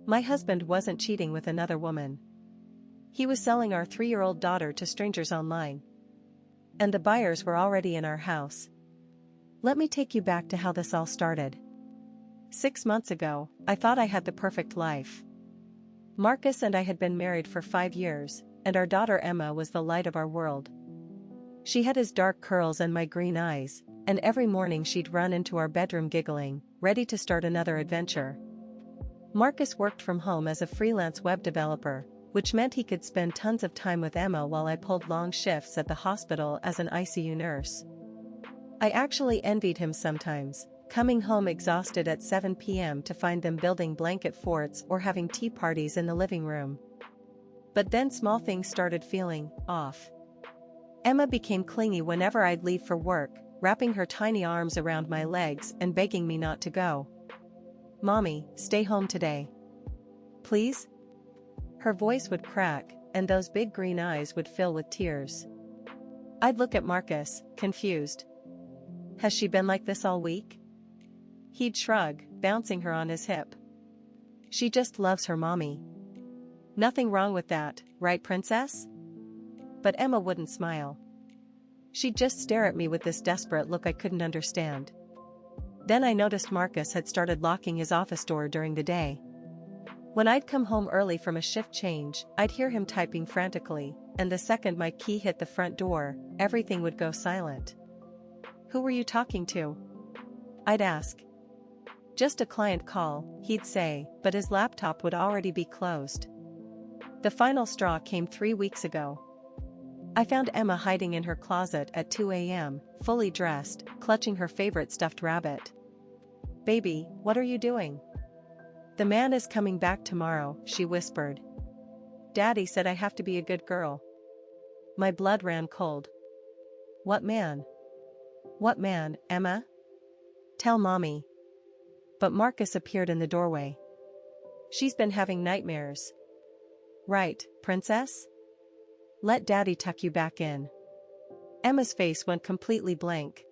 My husband wasn't cheating with another woman. He was selling our 3-year-old daughter to strangers online. And the buyers were already in our house. Let me take you back to how this all started. 6 months ago, I thought I had the perfect life. Marcus and I had been married for 5 years, and our daughter Emma was the light of our world. She had his dark curls and my green eyes, and every morning she'd run into our bedroom giggling, ready to start another adventure. Marcus worked from home as a freelance web developer, which meant he could spend tons of time with Emma while I pulled long shifts at the hospital as an ICU nurse. I actually envied him sometimes, coming home exhausted at 7 p.m. to find them building blanket forts or having tea parties in the living room. But then small things started feeling off. Emma became clingy whenever I'd leave for work, wrapping her tiny arms around my legs and begging me not to go. "Mommy, stay home today. Please?" Her voice would crack, and those big green eyes would fill with tears. I'd look at Marcus, confused. "Has she been like this all week?" He'd shrug, bouncing her on his hip. "She just loves her mommy." "Nothing wrong with that, right, princess?" But Emma wouldn't smile. She'd just stare at me with this desperate look I couldn't understand. Then I noticed Marcus had started locking his office door during the day. When I'd come home early from a shift change, I'd hear him typing frantically, and the second my key hit the front door, everything would go silent. "Who were you talking to?" I'd ask. "Just a client call," he'd say, but his laptop would already be closed. The final straw came 3 weeks ago. I found Emma hiding in her closet at 2 a.m., fully dressed, clutching her favorite stuffed rabbit. "Baby, what are you doing?" "The man is coming back tomorrow," she whispered. "Daddy said I have to be a good girl." My blood ran cold. "What man?" "What man, Emma?" "Tell Mommy." But Marcus appeared in the doorway. "She's been having nightmares." "Right, princess? Let Daddy tuck you back in." Emma's face went completely blank.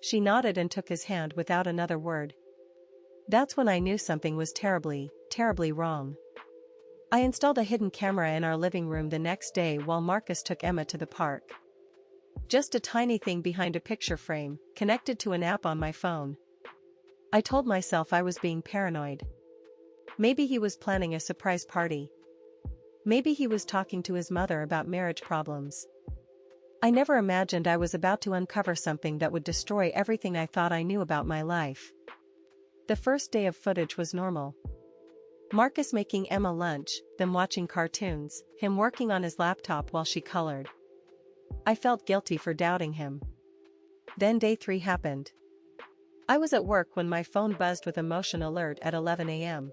She nodded and took his hand without another word. That's when I knew something was terribly, terribly wrong. I installed a hidden camera in our living room the next day while Marcus took Emma to the park. Just a tiny thing behind a picture frame, connected to an app on my phone. I told myself I was being paranoid. Maybe he was planning a surprise party. Maybe he was talking to his mother about marriage problems. I never imagined I was about to uncover something that would destroy everything I thought I knew about my life. The first day of footage was normal. Marcus making Emma lunch, them watching cartoons, him working on his laptop while she colored. I felt guilty for doubting him. Then day 3 happened. I was at work when my phone buzzed with a motion alert at 11 a.m.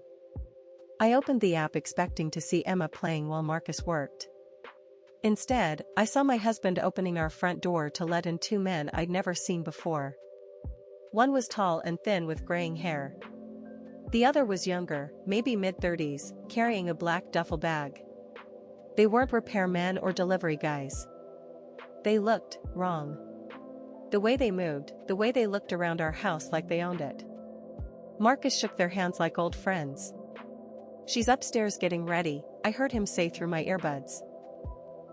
I opened the app expecting to see Emma playing while Marcus worked. Instead, I saw my husband opening our front door to let in 2 men I'd never seen before. One was tall and thin with graying hair. The other was younger, maybe mid-30s, carrying a black duffel bag. They weren't repairmen or delivery guys. They looked wrong. The way they moved, the way they looked around our house like they owned it. Marcus shook their hands like old friends. "She's upstairs getting ready," I heard him say through my earbuds.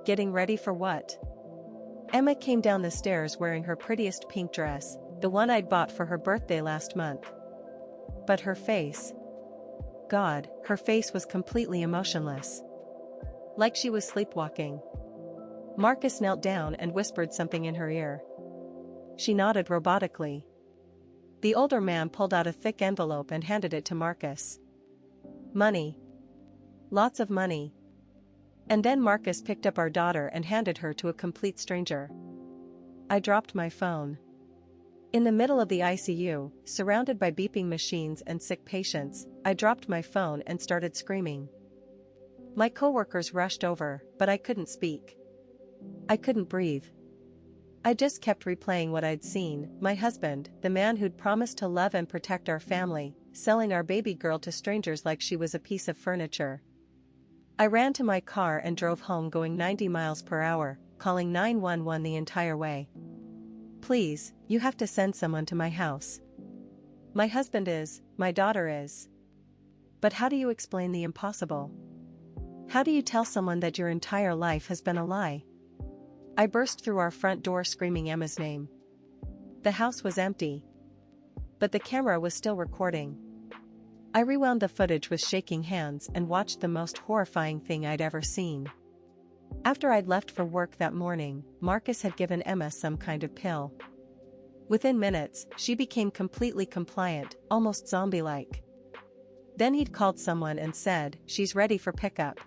Getting ready for what? Emma came down the stairs wearing her prettiest pink dress, the one I'd bought for her birthday last month. But her face. God, her face was completely emotionless. Like she was sleepwalking. Marcus knelt down and whispered something in her ear. She nodded robotically. The older man pulled out a thick envelope and handed it to Marcus. Money. Lots of money. And then Marcus picked up our daughter and handed her to a complete stranger. I dropped my phone. In the middle of the ICU, surrounded by beeping machines and sick patients, I dropped my phone and started screaming. My coworkers rushed over, but I couldn't speak. I couldn't breathe. I just kept replaying what I'd seen, my husband, the man who'd promised to love and protect our family, selling our baby girl to strangers like she was a piece of furniture. I ran to my car and drove home going 90 miles per hour, calling 911 the entire way. "Please, you have to send someone to my house. My husband is, my daughter is." But how do you explain the impossible? How do you tell someone that your entire life has been a lie? I burst through our front door screaming Emma's name. The house was empty, but the camera was still recording. I rewound the footage with shaking hands and watched the most horrifying thing I'd ever seen. After I'd left for work that morning, Marcus had given Emma some kind of pill. Within minutes, she became completely compliant, almost zombie-like. Then he'd called someone and said, "She's ready for pickup."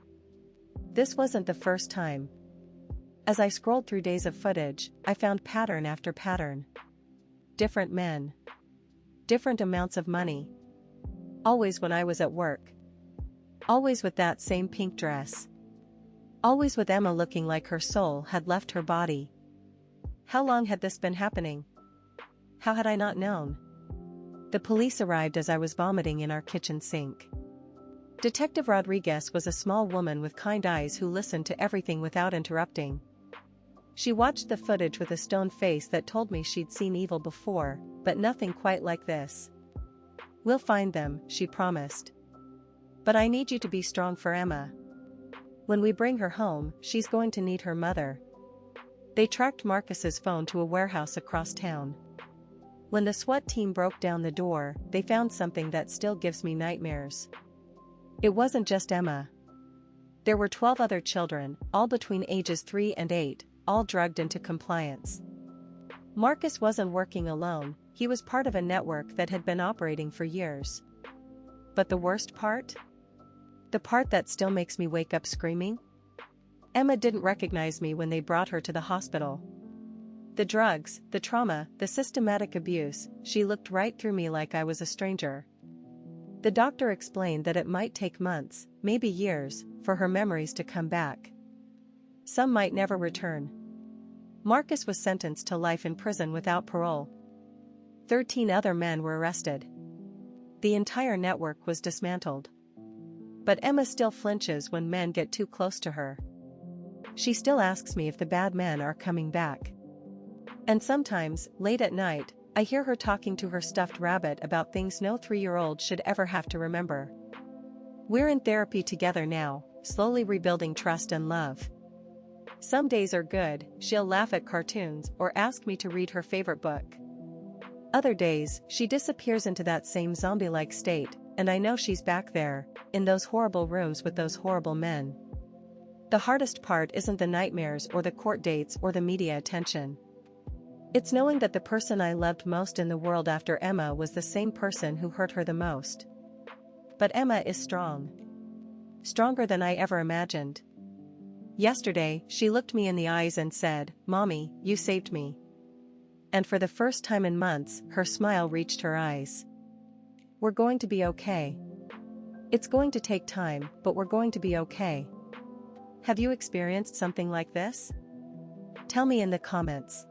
This wasn't the first time. As I scrolled through days of footage, I found pattern after pattern. Different men. Different amounts of money. Always when I was at work. Always with that same pink dress. Always with Emma looking like her soul had left her body. How long had this been happening? How had I not known? The police arrived as I was vomiting in our kitchen sink. Detective Rodriguez was a small woman with kind eyes who listened to everything without interrupting. She watched the footage with a stone face that told me she'd seen evil before, but nothing quite like this. "We'll find them," she promised. "But I need you to be strong for Emma. When we bring her home, she's going to need her mother." They tracked Marcus's phone to a warehouse across town. When the SWAT team broke down the door, they found something that still gives me nightmares. It wasn't just Emma. There were 12 other children, all between ages 3 and 8, all drugged into compliance. Marcus wasn't working alone, he was part of a network that had been operating for years. But the worst part? The part that still makes me wake up screaming? Emma didn't recognize me when they brought her to the hospital. The drugs, the trauma, the systematic abuse, she looked right through me like I was a stranger. The doctor explained that it might take months, maybe years, for her memories to come back. Some might never return. Marcus was sentenced to life in prison without parole. 13 other men were arrested. The entire network was dismantled. But Emma still flinches when men get too close to her. She still asks me if the bad men are coming back. And sometimes, late at night, I hear her talking to her stuffed rabbit about things no 3-year-old should ever have to remember. We're in therapy together now, slowly rebuilding trust and love. Some days are good, she'll laugh at cartoons or ask me to read her favorite book. Other days, she disappears into that same zombie-like state, and I know she's back there, in those horrible rooms with those horrible men. The hardest part isn't the nightmares or the court dates or the media attention. It's knowing that the person I loved most in the world after Emma was the same person who hurt her the most. But Emma is strong. Stronger than I ever imagined. Yesterday, she looked me in the eyes and said, "Mommy, you saved me." And for the first time in months, her smile reached her eyes. We're going to be okay. It's going to take time, but we're going to be okay. Have you experienced something like this? Tell me in the comments.